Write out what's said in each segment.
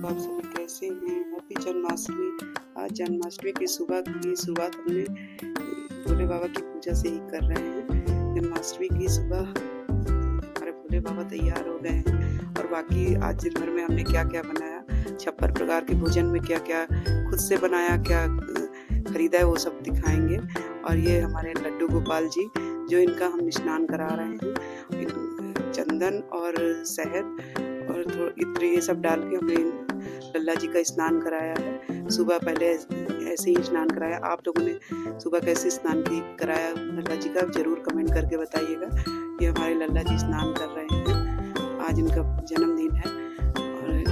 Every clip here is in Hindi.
लोग, आप सभी कैसे हैं? हैप्पी जन्माष्टमी। आज जन्माष्टमी की शुरुआत हमने भोले बाबा की पूजा से ही कर रहे हैं। जन्माष्टमी की सुबह हमारे भोले बाबा तैयार हो गए हैं और बाकी आज दिन भर में हमने क्या क्या बनाया, 56 प्रकार के भोजन में क्या क्या खुद से बनाया, क्या खरीदा है, वो सब दिखाएंगे। और ये हमारे लड्डू गोपाल जी, जो इनका हम स्नान करा रहे हैं, चंदन और शहद और थोड़ा इत्र ये सब डाल के हमने लल्ला जी का स्नान कराया है। सुबह पहले ऐसे ही स्नान कराया। आप लोगों ने सुबह कैसे स्नान कराया लल्ला जी का जरूर कमेंट करके बताइएगा। ये हमारे लल्ला जी स्नान कर रहे हैं, आज इनका जन्मदिन है। और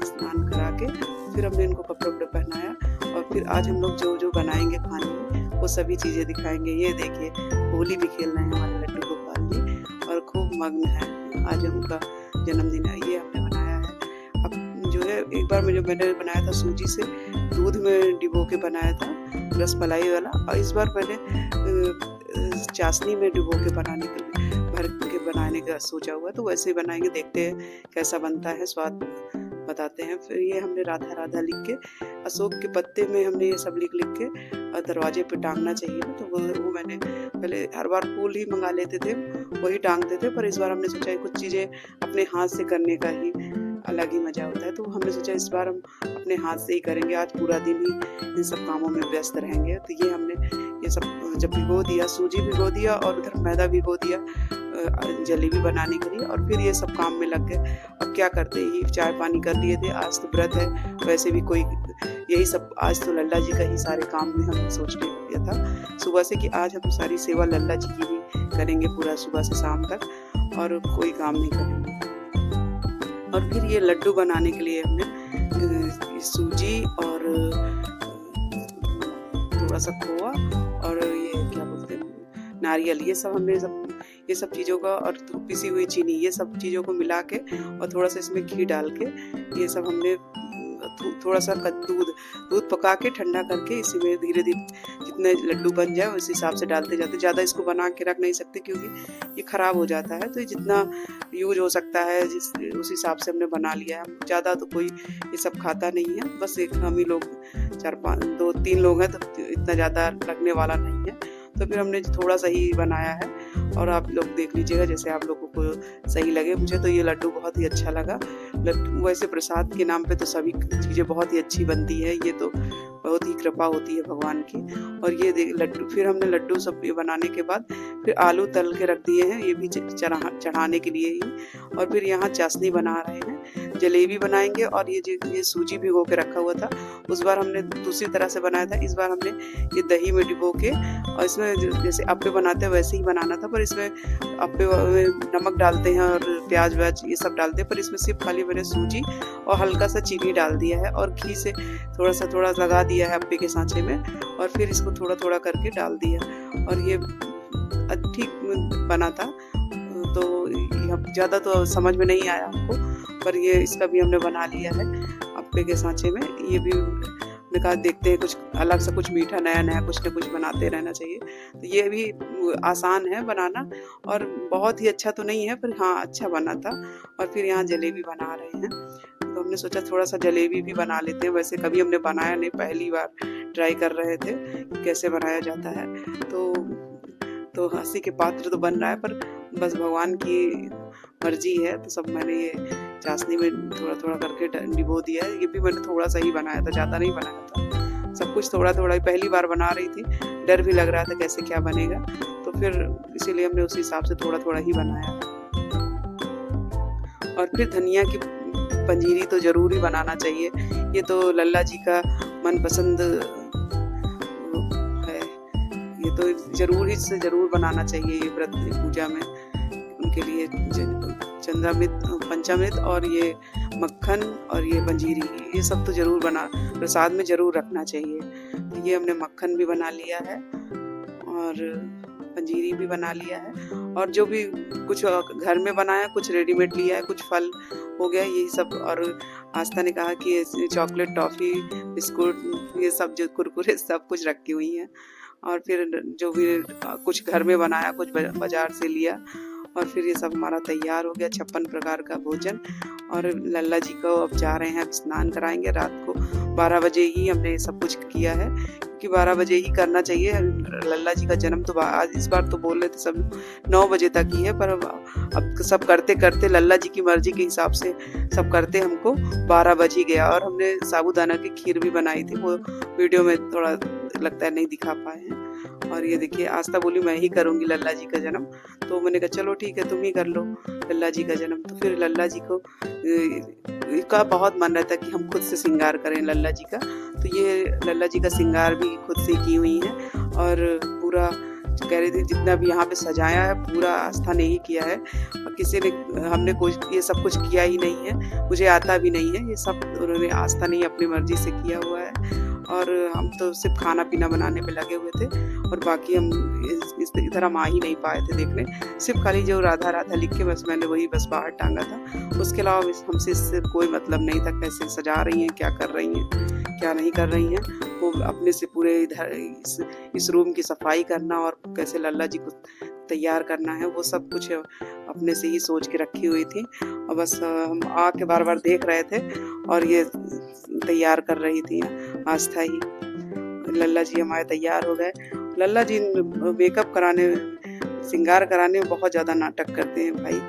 स्नान करा के फिर हमने इनको कपड़े वपड़े पहनाया और फिर आज हम लोग जो जो बनाएंगे खाने में वो सभी चीज़ें दिखाएंगे। ये देखिए होली भी खेल रहे हैं हमारे लड्डू गोपाल जी और खूब मग्न है। आज उनका जन्मदिन है। ये हमने बनाया है। अब जो है एक बार मैंने बनाया था सूजी से, दूध में डिबो के बनाया था रसमलाई वाला, और इस बार मैंने चाशनी में डिबो के बनाने का सोचा हुआ। तो वैसे ही बनाएंगे, देखते हैं कैसा बनता है, स्वाद बताते हैं। फिर ये हमने राधा राधा लिख के अशोक के पत्ते में हमने ये सब लिख के दरवाजे पे टांगना चाहिए। तो वो मैंने पहले हर बार फूल ही मंगा लेते थे, वही टांगते थे, पर इस बार हमने सोचा कुछ चीज़ें अपने हाथ से करने का ही अलग ही मज़ा होता है। तो हमने सोचा इस बार हम अपने हाथ से ही करेंगे। आज पूरा दिन ही इन सब कामों में व्यस्त रहेंगे। तो ये हमने ये सब जब भिगो दिया, सूजी भिगो दिया और उधर मैदा भिगो दिया जलेबी बनाने के लिए, और फिर ये सब काम में लग गए। अब क्या करते ही चाय पानी कर लिए थे। आज तो व्रत है, वैसे भी कोई यही सब, आज तो लल्ला जी का ही सारे काम में हमने सोच के किया था सुबह से कि आज हम सारी सेवा लल्ला जी की भी करेंगे पूरा सुबह से शाम तक, और कोई काम नहीं करेंगे। और फिर ये लड्डू बनाने के लिए हमने सूजी और थोड़ा सा खोआ और ये क्या बोलते हैं नारियल, ये सब चीज़ों का, और पिसी हुई चीनी, ये सब चीज़ों को मिला के और थोड़ा सा इसमें घी डाल के ये सब हमने थोड़ा सा दूध पका के ठंडा करके इसी में धीरे धीरे जितने लड्डू बन जाए उस हिसाब से डालते जाते। ज़्यादा इसको बना के रख नहीं सकते क्योंकि ये ख़राब हो जाता है। तो जितना यूज हो सकता है उस हिसाब से हमने बना लिया है। ज़्यादा तो कोई ये सब खाता नहीं है, बस एक हम ही लोग 2-3 लोग हैं, तो इतना ज़्यादा लगने वाला नहीं है। तो फिर हमने थोड़ा सा ही बनाया है और आप लोग देख लीजिएगा जैसे आप लोगों को सही लगे। मुझे तो ये लड्डू बहुत ही अच्छा लगा। वैसे प्रसाद के नाम पे तो सभी चीज़ें बहुत ही अच्छी बनती है, ये तो बहुत ही कृपा होती है भगवान की। और ये लड्डू, फिर हमने लड्डू सब बनाने के बाद फिर आलू तल के रख दिए हैं, ये भी चढ़ाने के लिए ही। और फिर यहाँ चाशनी बना रहे हैं, जलेबी बनाएंगे। और ये सूजी भिगो के रखा हुआ था, उस बार हमने दूसरी तरह से बनाया था। इस बार हमने ये दही में डिबो के, और इसमें जैसे अप्पे बनाते हैं वैसे ही बनाना था, पर इसमें अप्पे में नमक डालते हैं और प्याज व्याज ये सब डालते हैं, पर इसमें सिर्फ खाली मैंने सूजी और हल्का सा चीनी डाल दिया है और घी से थोड़ा लगा दिया है अप्पे के सांचे में, और फिर इसको थोड़ा थोड़ा करके डाल दिया। और ये ठीक बना था। तो ज़्यादा तो समझ में नहीं आया हमको, पर ये इसका भी हमने बना लिया है अप्पे के सांचे में। ये भी हमने कहा देखते हैं कुछ अलग सा, कुछ मीठा नया कुछ न कुछ बनाते रहना चाहिए। तो ये भी आसान है बनाना और बहुत ही अच्छा तो नहीं है, पर हाँ अच्छा बना था। और फिर यहाँ जलेबी बना रहे हैं, तो हमने सोचा थोड़ा सा जलेबी भी बना लेते हैं। वैसे कभी हमने बनाया नहीं, पहली बार ट्राई कर रहे थे कैसे बनाया जाता है। तो हंसी के पात्र तो बन रहा है, पर बस भगवान की मर्जी है। तो सब मैंने ये चाशनी में थोड़ा थोड़ा करके डिबो दिया है। ये भी मैंने थोड़ा सा ही बनाया था, ज़्यादा नहीं बनाया था। सब कुछ थोड़ा थोड़ा ही, पहली बार बना रही थी, डर भी लग रहा था कैसे क्या बनेगा, तो फिर इसीलिए हमने उस हिसाब से थोड़ा थोड़ा ही बनाया। और फिर धनिया की पंजीरी तो ज़रूर ही बनाना चाहिए। ये तो लल्ला जी का मनपसंद है, ये तो ज़रूर बनाना चाहिए। ये व्रत पूजा में उनके लिए पंचामृत और ये मक्खन और ये पंजीरी, ये सब तो ज़रूर प्रसाद में ज़रूर रखना चाहिए। तो ये हमने मक्खन भी बना लिया है और पंजीरी भी बना लिया है, और जो भी कुछ घर में बनाया, कुछ रेडीमेड लिया है, कुछ फल हो गया, यही सब। और आस्था ने कहा कि चॉकलेट, टॉफ़ी, बिस्कुट, ये सब जो कुरकुरे सब कुछ रखी हुई हैं। और फिर जो भी कुछ घर में बनाया, कुछ बाजार से लिया, और फिर ये सब हमारा तैयार हो गया 56 प्रकार का भोजन। और लल्ला जी को अब जा रहे हैं, अब स्नान कराएंगे। रात को 12 बजे ही हमने सब कुछ किया है, क्योंकि 12 बजे ही करना चाहिए। लल्ला जी का जन्म तो आज इस बार तो बोल रहे थे सब 9 बजे तक ही है, पर अब सब करते करते लल्ला जी की मर्जी के हिसाब से सब करते हमको 12 बज ही गया। और हमने साबूदाना की खीर भी बनाई थी, वो वीडियो में थोड़ा लगता है नहीं दिखा पाए हैं। और ये देखिए आस्था बोली मैं ही करूँगी लल्ला जी का जन्म, तो मैंने कहा चलो ठीक है तुम ही कर लो लल्ला जी का जन्म। तो फिर लल्ला जी को का बहुत मन रहता है कि हम खुद से श्रृंगार करें लल्ला जी का, तो ये लल्ला जी का श्रृंगार भी खुद से की हुई है। और पूरा कह रही थी जितना भी यहाँ पे सजाया है पूरा आस्था ने ही किया है, और किसी ने हमने कुछ ये सब कुछ किया ही नहीं है, मुझे आता भी नहीं है, ये सब उन्होंने आस्था ने ही अपनी मर्जी से किया हुआ है। और हम तो सिर्फ खाना पीना बनाने में लगे हुए थे, और बाकी हम इस इधर हम आ ही नहीं पाए थे देखने। सिर्फ खाली जो राधा राधा लिख के बस मैंने वही बस बाहर टांगा था, उसके अलावा हमसे इससे कोई मतलब नहीं था कैसे सजा रही हैं, क्या कर रही हैं, क्या नहीं कर रही हैं। वो अपने से पूरे इधर इस रूम की सफाई करना और कैसे लल्ला जी को तैयार करना है वो सब कुछ अपने से ही सोच के रखी हुई थी। और बस हम आके बार बार देख रहे थे और ये तैयार कर रही थी आस्था ही। लल्ला जी हमारे तैयार हो गए। लल्ला जी मेकअप कराने श्रृंगार कराने में बहुत ज़्यादा नाटक करते हैं भाई,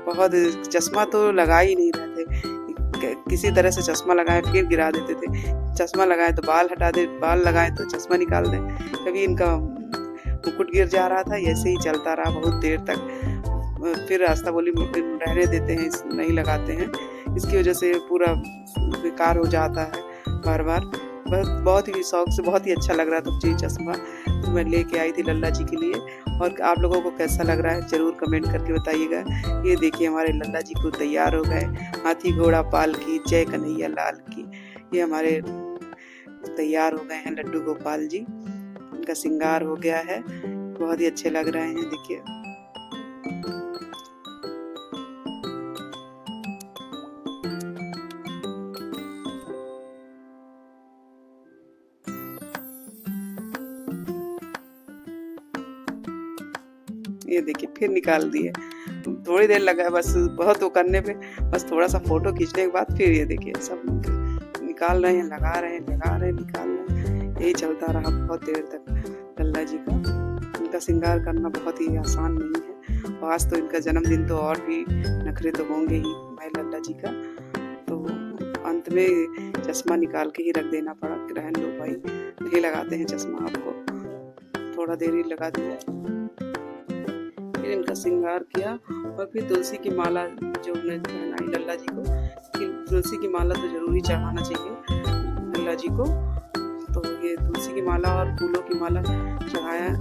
बहुत। चश्मा तो लगा ही नहीं रहे थे, किसी तरह से चश्मा लगाए फिर गिरा देते थे, चश्मा लगाए तो बाल हटा दे, बाल लगाए तो चश्मा निकाल दें, कभी इनका मुकुट गिर जा रहा था। ऐसे ही चलता रहा बहुत देर तक। फिर आस्था बोली रहने देते हैं, नहीं लगाते हैं, इसकी वजह से पूरा बेकार हो जाता है बार बार। बहुत ही शौक से, बहुत ही अच्छा लग रहा था जी चश्मा, तो मैं लेके आई थी लल्ला जी के लिए। और आप लोगों को कैसा लग रहा है ज़रूर कमेंट करके बताइएगा। ये देखिए हमारे लल्ला जी को तैयार हो गए, हाथी घोड़ा पाल की जय कन्हैया लाल की। ये हमारे तैयार हो गए हैं लड्डू गोपाल जी, उनका श्रृंगार हो गया है, बहुत ही अच्छे लग रहे हैं। देखिए ये देखिए फिर निकाल दिए, थोड़ी देर लगा बस, बहुत वो करने पे बस थोड़ा सा फोटो खींचने के बाद फिर ये देखिए सब निकाल रहे हैं, लगा रहे हैं, लगा रहे हैं, निकाल रहे हैं। यही चलता रहा बहुत देर तक लल्ला जी का। उनका श्रृंगार करना बहुत ही आसान नहीं है, और आज तो इनका जन्मदिन तो और भी नखरे तो होंगे ही भाई लल्ला जी का। तो अंत में चश्मा निकाल के ही रख देना पड़ा, रहन लो भाई नहीं लगाते हैं चश्मा, आपको थोड़ा देर ही लगा दिया। फिर इनका श्रृंगार किया और फिर तुलसी की माला जो हमने पहनाई लल्ला जी को, कि तुलसी की माला तो जरूर ही चढ़ाना चाहिए लल्ला जी को। तो ये तुलसी की माला और फूलों की माला चढ़ाया।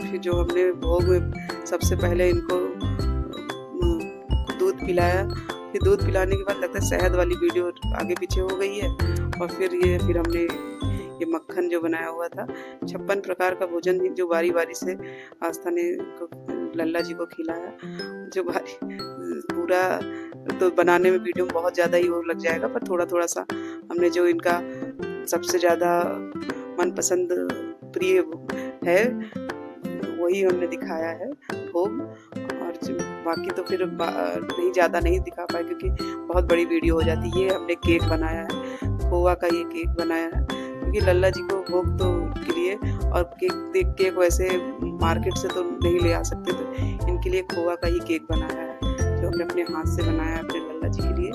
फिर जो हमने भोग में सबसे पहले इनको दूध पिलाया, फिर दूध पिलाने के बाद लगता है शहद वाली वीडियो आगे पीछे हो गई है। और फिर हमने ये मक्खन जो बनाया हुआ था, 56 प्रकार का भोजन जो बारी बारी से आस्था ने लल्ला जी को खिलाया। जो बारी पूरा तो बनाने में वीडियो में बहुत ज़्यादा ही वो लग जाएगा, पर थोड़ा थोड़ा सा हमने जो इनका सबसे ज़्यादा मनपसंद प्रिय है वही हमने दिखाया है भोग। और बाकी तो फिर नहीं ज़्यादा नहीं दिखा पाए क्योंकि बहुत बड़ी वीडियो हो जाती है। ये हमने केक बनाया है, खोआ का ये केक बनाया है, क्योंकि लल्ला जी को भोग तो के लिए, और केक वैसे मार्केट से तो नहीं ले आ सकते, तो इनके लिए खोआ का ही केक बनाया है जो हमने अपने हाथ से बनाया है अपने लल्ला जी के लिए।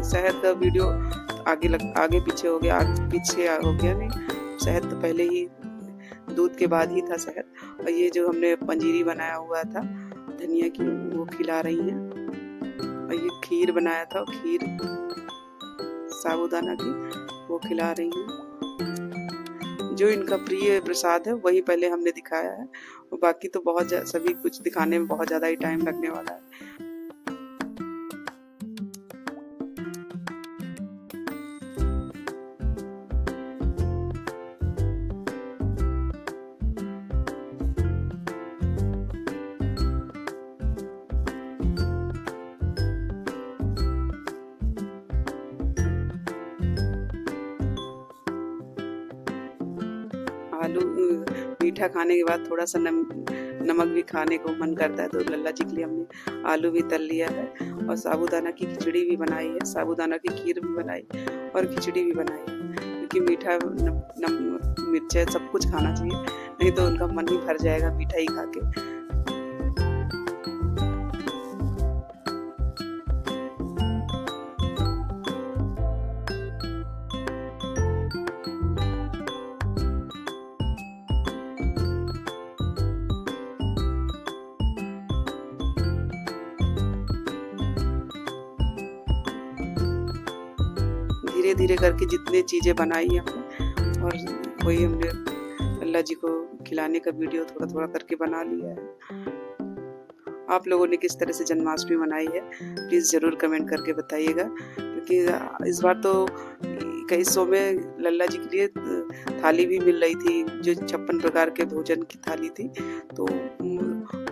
शहद का वीडियो आगे पीछे हो गया, नहीं, शहद तो पहले ही, दूध के बाद ही था शहद। और ये जो हमने पंजीरी बनाया हुआ था धनिया की वो खिला रही हैं। और ये खीर बनाया था, खीर साबूदाना की वो खिला रही हैं। जो इनका प्रिय प्रसाद है वही पहले हमने दिखाया है, और बाकी तो बहुत सभी कुछ दिखाने में बहुत ज़्यादा ही टाइम लगने वाला है। मीठा खाने के बाद थोड़ा सा नमक भी खाने को मन करता है, तो लल्ला जी के लिए हमने आलू भी तल लिया है और साबूदाना की खिचड़ी भी बनाई है, साबूदाना की खीर भी बनाई और खिचड़ी भी बनाई है, क्योंकि मीठा मिर्च सब कुछ खाना चाहिए, नहीं तो उनका मन ही भर जाएगा मीठा ही खा के। धीरे धीरे करके जितने चीज़ें बनाई हमने, और वही हमने लल्ला जी को खिलाने का वीडियो थोड़ा थोड़ा करके बना लिया है। आप लोगों ने किस तरह से जन्माष्टमी मनाई है प्लीज़ ज़रूर कमेंट करके बताइएगा, क्योंकि इस बार तो कई शो में लल्ला जी के लिए थाली भी मिल रही थी, जो 56 प्रकार के भोजन की थाली थी, तो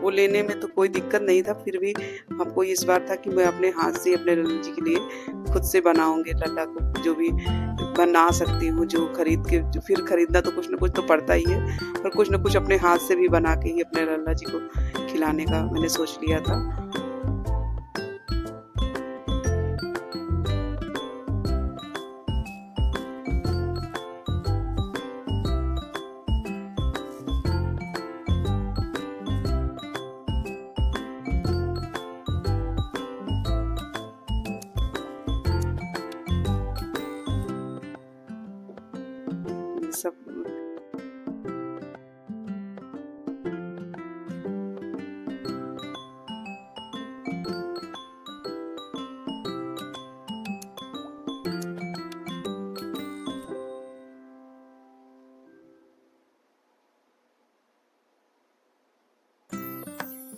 वो लेने में तो कोई दिक्कत नहीं था, फिर भी हमको इस बार था कि मैं अपने हाथ से अपने लल्ला जी के लिए खुद से बनाऊंगी लल्ला को, जो भी बना सकती हूँ, जो खरीद के, जो फिर खरीदना तो कुछ न कुछ तो पड़ता ही है, और कुछ न कुछ अपने हाथ से भी बना के ही अपने लल्ला जी को खिलाने का मैंने सोच लिया था। सब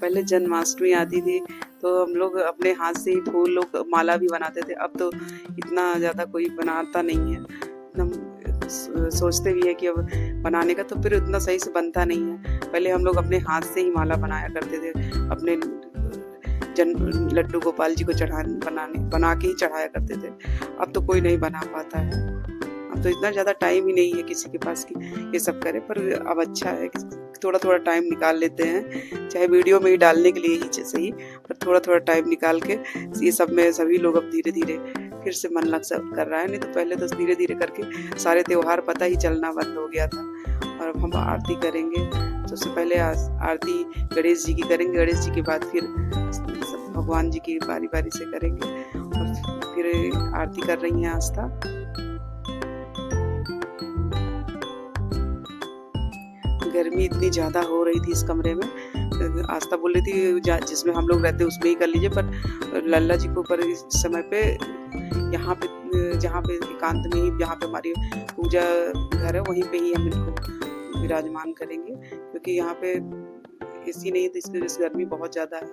पहले जन्माष्टमी आती थी तो हम लोग अपने हाथ से ही फूल लोग माला भी बनाते थे, अब तो इतना ज़्यादा कोई बनाता नहीं है, हम सोचते भी है कि अब बनाने का, तो फिर उतना सही से बनता नहीं है। पहले हम लोग अपने हाथ से ही माला बनाया करते थे, अपने लड्डू गोपाल जी को बना के ही चढ़ाया करते थे। अब तो कोई नहीं बना पाता है, अब तो इतना ज़्यादा टाइम ही नहीं है किसी के पास कि ये सब करे, पर अब अच्छा है कि थोड़ा थोड़ा टाइम निकाल लेते हैं, चाहे वीडियो में ही डालने के लिए ही सही, पर थोड़ा थोड़ा टाइम निकाल के ये सब में सभी लोग अब धीरे धीरे फिर से मन लग कर रहा है, नहीं तो पहले तो धीरे धीरे करके सारे त्योहार पता ही चलना बंद हो गया था। और अब हम आरती करेंगे, सबसे पहले आरती गणेश जी की करेंगे, गणेश जी के बाद फिर भगवान जी की बारी बारी से करेंगे, और फिर आरती कर रही हैं आस्था। गर्मी इतनी ज़्यादा हो रही थी इस कमरे में, आस्था बोल रही थी जिसमें हम लोग रहते उसमें ही कर लीजिए, पर लल्ला जी को पर इस समय पे यहाँ पे जहाँ पे एकांत में ही, जहाँ पे हमारी पूजा घर है वहीं पे ही हम इनको विराजमान करेंगे, क्योंकि यहाँ पे एसी नहीं तो इसकी वजह से गर्मी बहुत ज़्यादा है।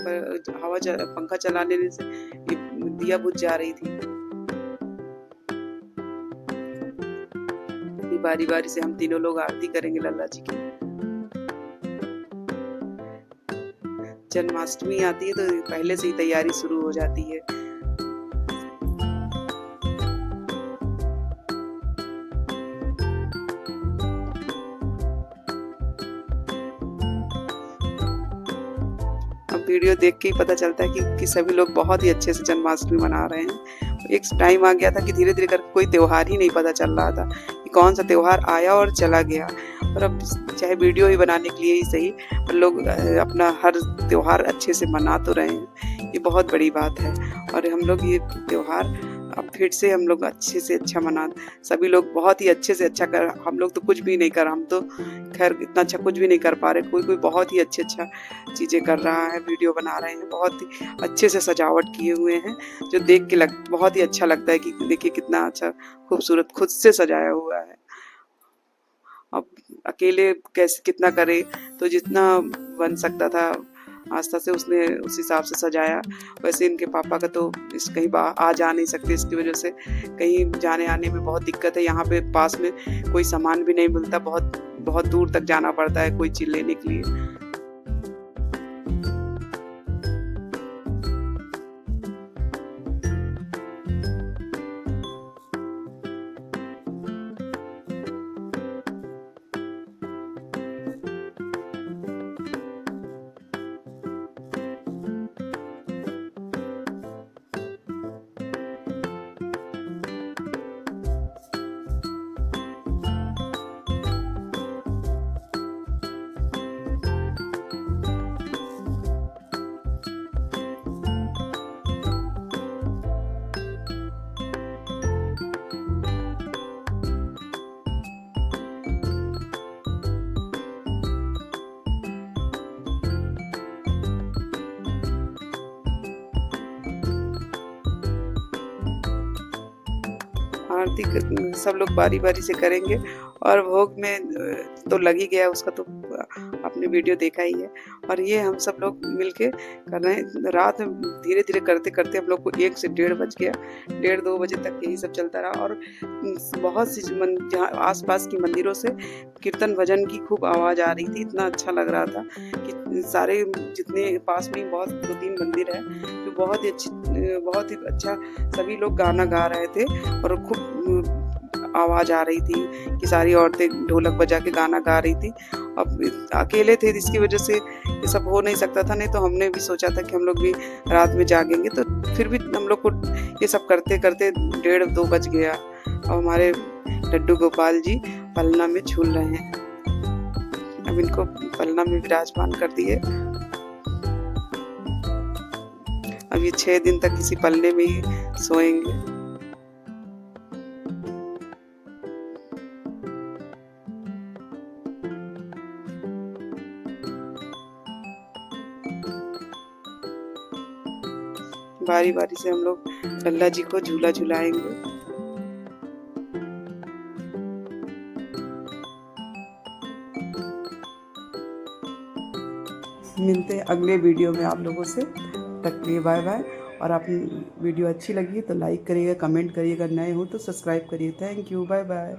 पर पंखा चलाने से दिया बुझ जा रही थी। बारी बारी से हम तीनों लोग आरती करेंगे लल्ला जी की। जन्माष्टमी आती है तो पहले से ही तैयारी शुरू हो जाती है। अब वीडियो देख के ही पता चलता है कि सभी लोग बहुत ही अच्छे से जन्माष्टमी मना रहे हैं। एक टाइम आ गया था कि धीरे धीरे करके कोई त्योहार ही नहीं पता चल रहा था कि कौन सा त्योहार आया और चला गया, और अब चाहे वीडियो ही बनाने के लिए ही सही, पर लोग अपना हर त्योहार अच्छे से मना तो रहे हैं, ये बहुत बड़ी बात है। और हम लोग ये त्योहार अब फिर से हम लोग अच्छे से अच्छा मना, सभी लोग बहुत ही अच्छे से अच्छा कर, हम लोग तो कुछ भी नहीं कर, हम तो खैर इतना अच्छा कुछ भी नहीं कर पा रहे, कोई बहुत ही अच्छा चीज़ें कर रहा है, वीडियो बना रहे हैं, बहुत ही अच्छे से सजावट किए हुए हैं, जो देख के बहुत ही अच्छा लगता है कि देखिए कितना अच्छा खूबसूरत खुद से सजाया हुआ है। अब अकेले कैसे कितना करे, तो जितना बन सकता था आस्था से उसने उस हिसाब से सजाया। वैसे इनके पापा का तो कहीं आ जा नहीं सकते, इसकी वजह से कहीं जाने आने में बहुत दिक्कत है। यहाँ पे पास में कोई सामान भी नहीं मिलता, बहुत बहुत दूर तक जाना पड़ता है कोई चीज़ लेने के लिए। आरती सब लोग बारी बारी से करेंगे। और भोग में तो लग ही गया, उसका तो आपने वीडियो देखा ही है। और ये हम सब लोग मिलके कर रहे हैं। रात में धीरे धीरे करते करते हम लोग को 1 से 1:30 बज गया। 1:30-2 बजे तक यही सब चलता रहा। और बहुत सी जहाँ आसपास की मंदिरों से कीर्तन भजन की खूब आवाज़ आ रही थी। इतना अच्छा लग रहा था कि सारे जितने पास में बहुत 2-3 मंदिर है जो बहुत ही अच्छा सभी लोग गाना गा रहे थे। और खूब आवाज़ आ रही थी कि सारी औरतें ढोलक बजा के गाना गा रही थी। अब अकेले थे जिसकी वजह से ये सब हो नहीं सकता था, नहीं तो हमने भी सोचा था कि हम लोग भी रात में जागेंगे। तो फिर भी हम लोग को ये सब करते करते 1:30-2 बज गया। अब हमारे लड्डू गोपाल जी पलना में झूल रहे हैं। अब इनको पलना में विराजमान कर दिए। अब ये 6 दिन तक इसी पलने में ही सोएंगे। बारी बारी से हम लोग लल्ला जी को झूला झुलाएंगे। मिलते हैं अगले वीडियो में आप लोगों से। तक के लिए बाय बाय। और आप वीडियो अच्छी लगी तो लाइक करिएगा, कमेंट करिएगा, नए हो तो सब्सक्राइब करिए। Thank you, bye bye.